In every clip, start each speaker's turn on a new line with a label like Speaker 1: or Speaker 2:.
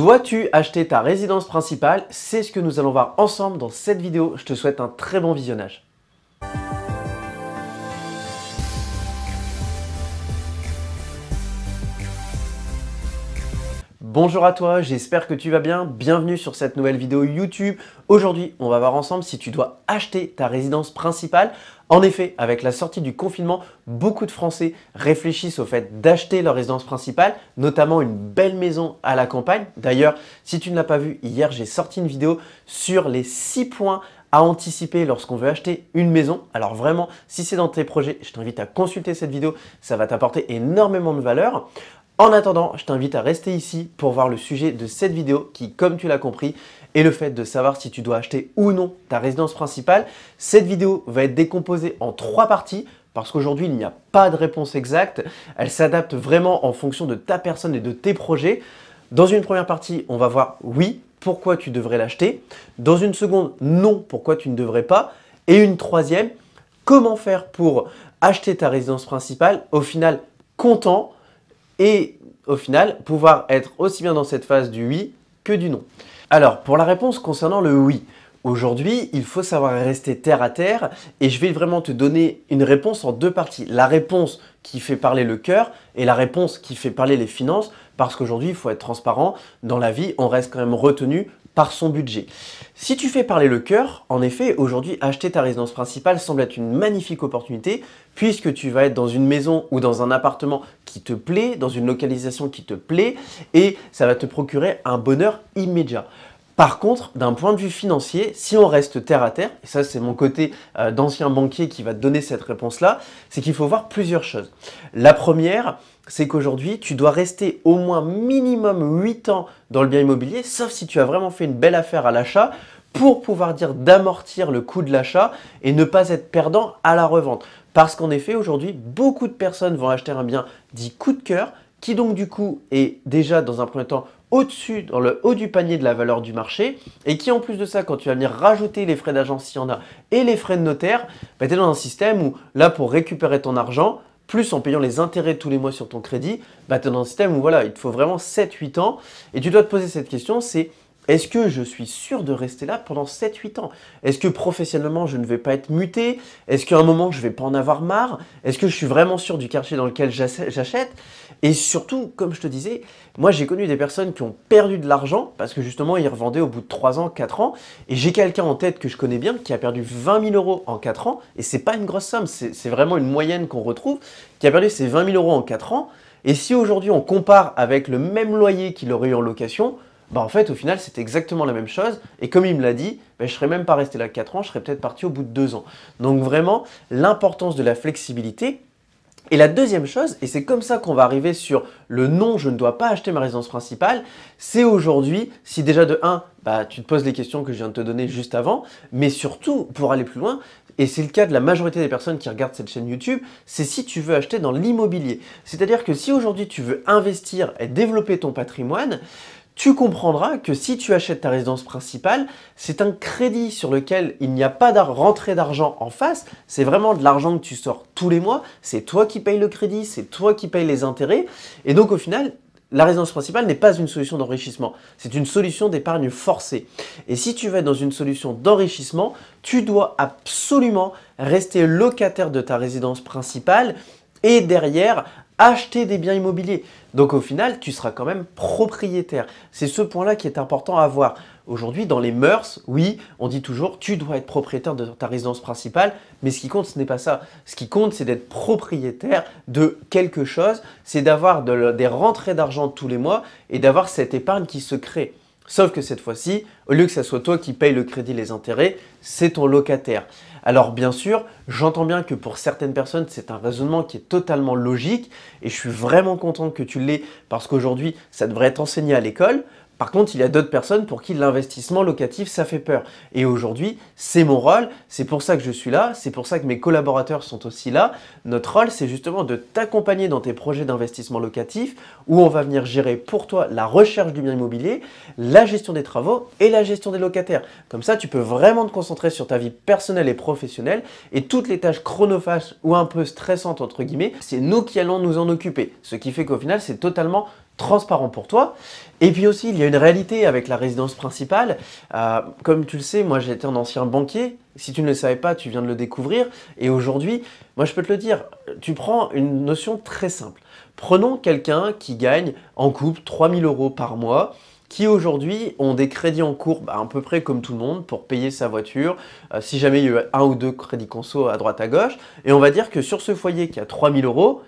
Speaker 1: Dois-tu acheter ta résidence principale? C'est ce que nous allons voir ensemble dans cette vidéo. Je te souhaite un très bon visionnage. Bonjour à toi, j'espère que tu vas bien. Bienvenue sur cette nouvelle vidéo YouTube. Aujourd'hui, on va voir ensemble si tu dois acheter ta résidence principale. En effet, avec la sortie du confinement, beaucoup de Français réfléchissent au fait d'acheter leur résidence principale, notamment une belle maison à la campagne. D'ailleurs, si tu ne l'as pas vu, hier, j'ai sorti une vidéo sur les 6 points à anticiper lorsqu'on veut acheter une maison. Alors vraiment, si c'est dans tes projets, je t'invite à consulter cette vidéo. Ça va t'apporter énormément de valeur. En attendant, je t'invite à rester ici pour voir le sujet de cette vidéo qui, comme tu l'as compris, est le fait de savoir si tu dois acheter ou non ta résidence principale. Cette vidéo va être décomposée en 3 parties parce qu'aujourd'hui, il n'y a pas de réponse exacte. Elle s'adapte vraiment en fonction de ta personne et de tes projets. Dans une première partie, on va voir oui, pourquoi tu devrais l'acheter. Dans une seconde, non, pourquoi tu ne devrais pas. Et une troisième, comment faire pour acheter ta résidence principale, au final content, et au final, pouvoir être aussi bien dans cette phase du oui que du non. Alors, pour la réponse concernant le oui, aujourd'hui, il faut savoir rester terre à terre et je vais vraiment te donner une réponse en 2 parties. La réponse qui fait parler le cœur et la réponse qui fait parler les finances parce qu'aujourd'hui, il faut être transparent. Dans la vie, on reste quand même retenu par son budget. Si tu fais parler le cœur, en effet, aujourd'hui, acheter ta résidence principale semble être une magnifique opportunité puisque tu vas être dans une maison ou dans un appartement qui te plaît, dans une localisation qui te plaît et ça va te procurer un bonheur immédiat. Par contre, d'un point de vue financier, si on reste terre à terre, et ça c'est mon côté d'ancien banquier qui va te donner cette réponse-là, c'est qu'il faut voir plusieurs choses. La première, c'est qu'aujourd'hui, tu dois rester au moins minimum 8 ans dans le bien immobilier, sauf si tu as vraiment fait une belle affaire à l'achat, pour pouvoir dire d'amortir le coût de l'achat et ne pas être perdant à la revente. Parce qu'en effet, aujourd'hui, beaucoup de personnes vont acheter un bien dit coup de cœur, qui donc du coup est déjà dans un premier temps au-dessus, dans le haut du panier de la valeur du marché et qui en plus de ça, quand tu vas venir rajouter les frais d'agence s'il y en a et les frais de notaire, tu es dans un système où là pour récupérer ton argent, plus en payant les intérêts tous les mois sur ton crédit, tu es dans un système où voilà, il te faut vraiment 7-8 ans et tu dois te poser cette question, c'est est-ce que je suis sûr de rester là pendant 7-8 ans? Est-ce que professionnellement, je ne vais pas être muté? Est-ce qu'à un moment, je ne vais pas en avoir marre? Est-ce que je suis vraiment sûr du quartier dans lequel j'achète? Et surtout, comme je te disais, moi, j'ai connu des personnes qui ont perdu de l'argent parce que justement, ils revendaient au bout de 3 ans, 4 ans. Et j'ai quelqu'un en tête que je connais bien qui a perdu 20 000 € en 4 ans. Et c'est pas une grosse somme, c'est vraiment une moyenne qu'on retrouve, qui a perdu ses 20 000 € en 4 ans. Et si aujourd'hui, on compare avec le même loyer qu'il aurait eu en location, en fait, au final, c'est exactement la même chose. Et comme il me l'a dit, je ne serais même pas resté là 4 ans, je serais peut-être parti au bout de 2 ans. Donc vraiment, l'importance de la flexibilité. Et la deuxième chose, et c'est comme ça qu'on va arriver sur le non, je ne dois pas acheter ma résidence principale, c'est aujourd'hui, si déjà de 1, tu te poses les questions que je viens de te donner juste avant, mais surtout, pour aller plus loin, et c'est le cas de la majorité des personnes qui regardent cette chaîne YouTube, c'est si tu veux acheter dans l'immobilier. C'est-à-dire que si aujourd'hui tu veux investir et développer ton patrimoine, tu comprendras que si tu achètes ta résidence principale, c'est un crédit sur lequel il n'y a pas de rentrée d'argent en face. C'est vraiment de l'argent que tu sors tous les mois. C'est toi qui payes le crédit, c'est toi qui payes les intérêts. Et donc au final, la résidence principale n'est pas une solution d'enrichissement. C'est une solution d'épargne forcée. Et si tu veux être dans une solution d'enrichissement, tu dois absolument rester locataire de ta résidence principale et derrière acheter des biens immobiliers. Donc au final, tu seras quand même propriétaire. C'est ce point-là qui est important à voir. Aujourd'hui, dans les mœurs, oui, on dit toujours tu dois être propriétaire de ta résidence principale, mais ce qui compte, ce n'est pas ça. Ce qui compte, c'est d'être propriétaire de quelque chose, c'est d'avoir des rentrées d'argent tous les mois et d'avoir cette épargne qui se crée. Sauf que cette fois-ci, au lieu que ce soit toi qui paye le crédit, les intérêts, c'est ton locataire. Alors bien sûr, j'entends bien que pour certaines personnes, c'est un raisonnement qui est totalement logique et je suis vraiment content que tu l'aies parce qu'aujourd'hui, ça devrait être enseigné à l'école. Par contre, il y a d'autres personnes pour qui l'investissement locatif, ça fait peur. Et aujourd'hui, c'est mon rôle, c'est pour ça que je suis là, c'est pour ça que mes collaborateurs sont aussi là. Notre rôle, c'est justement de t'accompagner dans tes projets d'investissement locatif où on va venir gérer pour toi la recherche du bien immobilier, la gestion des travaux et la gestion des locataires. Comme ça, tu peux vraiment te concentrer sur ta vie personnelle et professionnelle et toutes les tâches chronophages ou un peu stressantes entre guillemets, c'est nous qui allons nous en occuper. Ce qui fait qu'au final, c'est totalement transparent pour toi. Et puis aussi, il y a une réalité avec la résidence principale. Comme tu le sais, moi j'ai été un ancien banquier. Si tu ne le savais pas, tu viens de le découvrir. Et aujourd'hui, moi je peux te le dire, tu prends une notion très simple. Prenons quelqu'un qui gagne en couple 3 000 € par mois, qui aujourd'hui ont des crédits en cours à peu près comme tout le monde pour payer sa voiture, si jamais il y a eu un ou deux crédits conso à droite à gauche. Et on va dire que sur ce foyer qui a 3 000 €,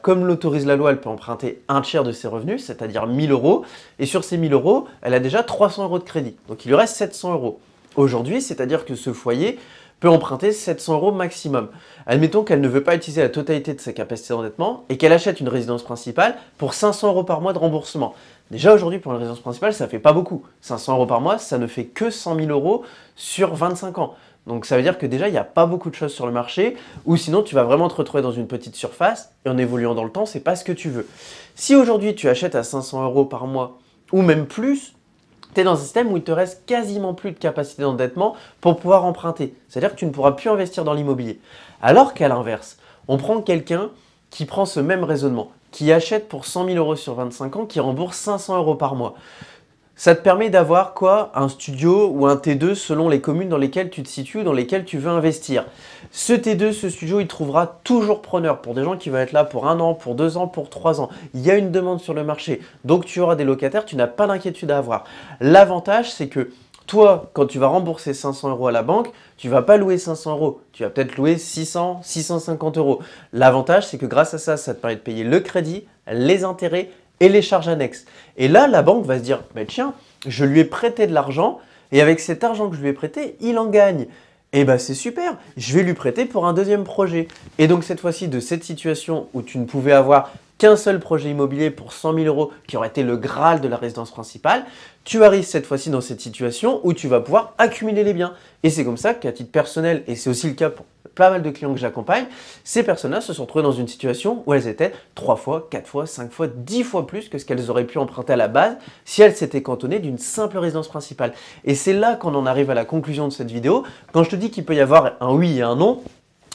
Speaker 1: comme l'autorise la loi, elle peut emprunter un tiers de ses revenus, c'est-à-dire 1 000 €. Et sur ces 1 000 €, elle a déjà 300 € de crédit. Donc il lui reste 700 € aujourd'hui, c'est-à-dire que ce foyer peut emprunter 700 € maximum. Admettons qu'elle ne veut pas utiliser la totalité de sa capacité d'endettement et qu'elle achète une résidence principale pour 500 € par mois de remboursement. Déjà aujourd'hui, pour une résidence principale, ça ne fait pas beaucoup. 500 € par mois, ça ne fait que 100 000 € sur 25 ans. Donc ça veut dire que déjà, il n'y a pas beaucoup de choses sur le marché, ou sinon tu vas vraiment te retrouver dans une petite surface, et en évoluant dans le temps, c'est pas ce que tu veux. Si aujourd'hui tu achètes à 500 € par mois, ou même plus, tu es dans un système où il te reste quasiment plus de capacité d'endettement pour pouvoir emprunter. C'est-à-dire que tu ne pourras plus investir dans l'immobilier. Alors qu'à l'inverse, on prend quelqu'un qui prend ce même raisonnement, qui achète pour 100 000 € sur 25 ans, qui rembourse 500 € par mois. Ça te permet d'avoir quoi? Un studio ou un T2 selon les communes dans lesquelles tu te situes, dans lesquelles tu veux investir. Ce T2, ce studio, il trouvera toujours preneur pour des gens qui vont être là pour 1 an, pour 2 ans, pour 3 ans. Il y a une demande sur le marché, donc tu auras des locataires, tu n'as pas d'inquiétude à avoir. L'avantage, c'est que toi, quand tu vas rembourser 500 € à la banque, tu ne vas pas louer 500 €, tu vas peut-être louer 600, 650 €. L'avantage, c'est que grâce à ça, ça te permet de payer le crédit, les intérêts et les charges annexes. Et là, la banque va se dire, tiens, je lui ai prêté de l'argent et avec cet argent que je lui ai prêté, il en gagne. Et c'est super, je vais lui prêter pour un deuxième projet. Et donc cette fois-ci, de cette situation où tu ne pouvais avoir qu'un seul projet immobilier pour 100 000 € qui aurait été le Graal de la résidence principale, tu arrives cette fois-ci dans cette situation où tu vas pouvoir accumuler les biens. Et c'est comme ça qu'à titre personnel, et c'est aussi le cas pour pas mal de clients que j'accompagne, ces personnes-là se sont retrouvées dans une situation où elles étaient 3 fois, 4 fois, 5 fois, 10 fois plus que ce qu'elles auraient pu emprunter à la base si elles s'étaient cantonnées d'une simple résidence principale. Et c'est là qu'on en arrive à la conclusion de cette vidéo. Quand je te dis qu'il peut y avoir un oui et un non,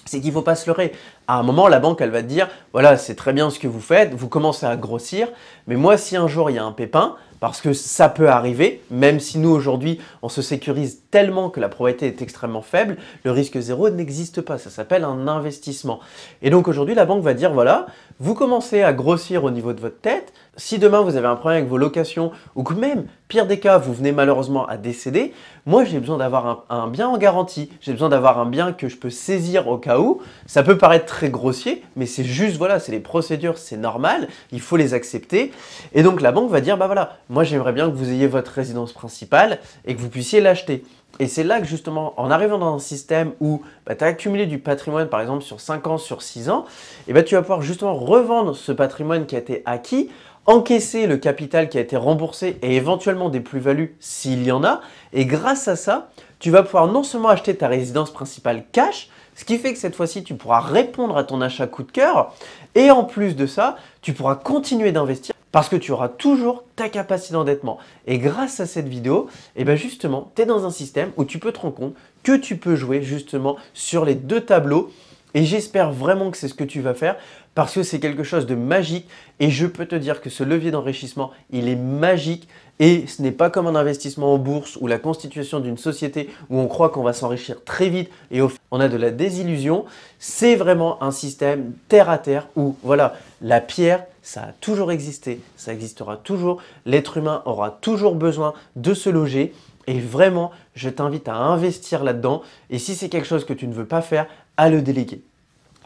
Speaker 1: c'est qu'il ne faut pas se leurrer. À un moment, la banque, elle va te dire, voilà, c'est très bien ce que vous faites, vous commencez à grossir, mais moi, si un jour il y a un pépin, parce que ça peut arriver, même si nous, aujourd'hui, on se sécurise tellement que la probabilité est extrêmement faible, le risque zéro n'existe pas, ça s'appelle un investissement. Et donc aujourd'hui, la banque va dire, voilà, vous commencez à grossir au niveau de votre tête, si demain vous avez un problème avec vos locations, ou que même, pire des cas, vous venez malheureusement à décéder, moi j'ai besoin d'avoir un bien en garantie, j'ai besoin d'avoir un bien que je peux saisir au cas où, ça peut paraître très grossier, mais c'est juste, voilà, c'est les procédures, c'est normal, il faut les accepter. Et donc la banque va dire, voilà, moi j'aimerais bien que vous ayez votre résidence principale et que vous puissiez l'acheter. Et c'est là que justement, en arrivant dans un système où tu as accumulé du patrimoine, par exemple sur 5 ans, sur 6 ans, et tu vas pouvoir justement revendre ce patrimoine qui a été acquis, encaisser le capital qui a été remboursé et éventuellement des plus-values s'il y en a. Et grâce à ça, tu vas pouvoir non seulement acheter ta résidence principale cash, ce qui fait que cette fois-ci, tu pourras répondre à ton achat coup de cœur. Et en plus de ça, tu pourras continuer d'investir parce que tu auras toujours ta capacité d'endettement. Et grâce à cette vidéo, justement, tu es dans un système où tu peux te rendre compte que tu peux jouer justement sur les deux tableaux. Et j'espère vraiment que c'est ce que tu vas faire parce que c'est quelque chose de magique et je peux te dire que ce levier d'enrichissement, il est magique et ce n'est pas comme un investissement en bourse ou la constitution d'une société où on croit qu'on va s'enrichir très vite et au final, on a de la désillusion. C'est vraiment un système terre à terre où voilà, la pierre, ça a toujours existé, ça existera toujours, l'être humain aura toujours besoin de se loger. Et vraiment, je t'invite à investir là-dedans. Et si c'est quelque chose que tu ne veux pas faire, à le déléguer.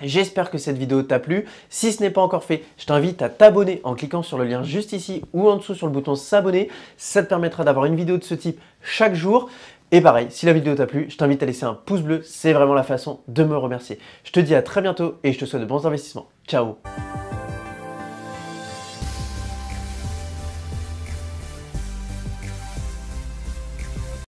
Speaker 1: J'espère que cette vidéo t'a plu. Si ce n'est pas encore fait, je t'invite à t'abonner en cliquant sur le lien juste ici ou en dessous sur le bouton s'abonner. Ça te permettra d'avoir une vidéo de ce type chaque jour. Et pareil, si la vidéo t'a plu, je t'invite à laisser un pouce bleu. C'est vraiment la façon de me remercier. Je te dis à très bientôt et je te souhaite de bons investissements. Ciao!